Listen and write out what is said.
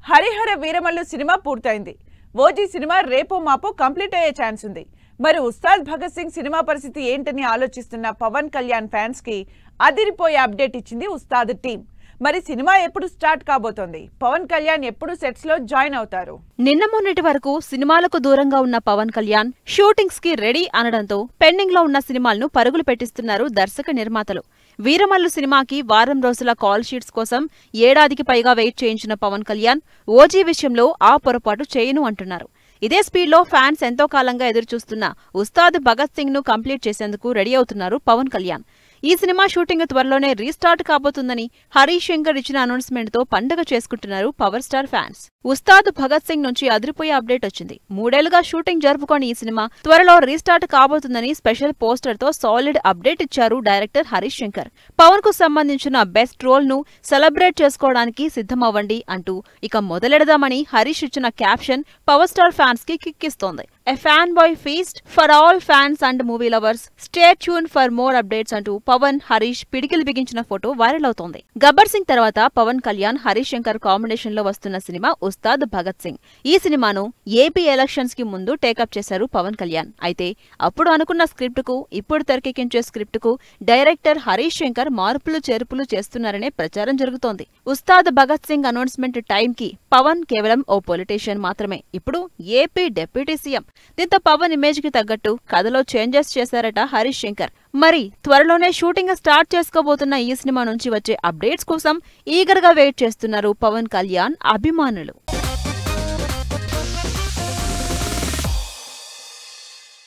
Harihara Veeramallu cinema పూర్తయింది. OG cinema రేపో మాపో కంప్లీట్ అయ్యే ఛాన్స్ ఉంది. మరి ఉస్తాద్ భగత్ సింగ్ సినిమా పరిస్థితి ఏంటని ఆలోచిస్తున్న పవన్ కళ్యాణ్ ఫ్యాన్స్ కి అదిరిపోయే అప్డేట్ ఇచ్చింది ఉస్తాద్ టీం. మరి సినిమా ఎప్పుడు స్టార్ట్ కాబోతోంది? పవన్ కళ్యాణ్ ఎప్పుడు సెట్స్ లో జాయిన్ అవుతారు? నిన్న మొన్నటి వరకు సినిమాలకు దూరంగా ఉన్న పవన్ కళ్యాణ్ షూటింగ్స్ కి రెడీ అనడంతో పెండింగ్ లో ఉన్న సినిమాలను పరుగులు పెట్టిస్తున్నారు దర్శక నిర్మాతలు. వీరమల్లు సినిమాకి వారం రోజుల కాల్ షీట్స్ కోసం ఏడాదికి పైగా వెయిట్ చేయించిన పవన్ కళ్యాణ్ ఓజీ విషయంలో ఆ పొరపాటు చేయను అంటున్నారు. ఇదే స్పీడ్లో ఫ్యాన్స్ ఎంతో కాలంగా ఎదురుచూస్తున్న ఉస్తాద్ భగత్ సింగ్ ను కంప్లీట్ చేసేందుకు రెడీ అవుతున్నారు పవన్ కళ్యాణ్. ఈ సినిమా షూటింగ్ త్వరలోనే రీస్టార్ట్ కాబోతుందని హరీష్ శంకర్ ఇచ్చిన అనౌన్స్మెంట్ తో పండగ చేసుకుంటున్నారు power star fans. Ustaad Bhagat Singh నుంచి అదిరిపోయే అప్డేట్ వచ్చింది. 3 ఏళ్లుగా షూటింగ్ జరుపుకొని ఈ సినిమా త్వరలో రీస్టార్ట్ కాబోతుందని స్పెషల్ పోస్టర్ తో సాలిడ్ అప్డేట్ ఇచ్చారు డైరెక్టర్ హరీష్ శంకర్. పవన్ కు సంబంధించిన బెస్ట్ రోల్ ను సెలబ్రేట్ చేసుకోవడానికి సిద్ధమవ్వండి అంటూ ఇక మొదలెడదామని హరీష్ ఇచ్చిన క్యాప్షన్ పవర్ స్టార్ ఫ్యాన్స్ కి కిక్కిస్తోంది. A fan boy feast for all fans and movie lovers, stay tune for more updates అంటూ పవన్ హరీష్ పిడికిలు బిగించిన ఫోటో వైరల్ అవుతోంది. గబ్బర్ సింగ్ తర్వాత పవన్ కళ్యాణ్ హరీష్ శంకర్ కాంబినేషన్ లో వస్తున్న సినిమా ఉస్తాద్ భగత్ సింగ్. ఈ సినిమాను ఏపీ ఎలక్షన్స్ కి ముందు టేకప్ చేశారు పవన్ కళ్యాణ్. అయితే అప్పుడు అనుకున్న స్క్రిప్ట్ కు ఇప్పుడు తెరకెక్కించే స్క్రిప్ట్ కు డైరెక్టర్ హరీష్ శంకర్ మార్పులు చేర్పులు చేస్తున్నారనే ప్రచారం జరుగుతోంది. ఉస్తాద్ భగత్ సింగ్ అనౌన్స్మెంట్ టైం కి పవన్ కేవలం ఓ పొలిటీషియన్ మాత్రమే, ఇప్పుడు ఏపీ డిప్యూటీ సీఎం. దీంతో పవన్ ఇమేజ్ కి తగ్గట్టు కథలో చేంజెస్ చేశారట హరీష్ శంకర్. మరి త్వరలోనే షూటింగ్ స్టార్ట్ చేసుకోబోతున్న ఈ సినిమా నుంచి వచ్చే అప్డేట్స్ కోసం ఈగర్ గా వెయిట్ చేస్తున్నారు పవన్ కళ్యాణ్ అభిమానులు.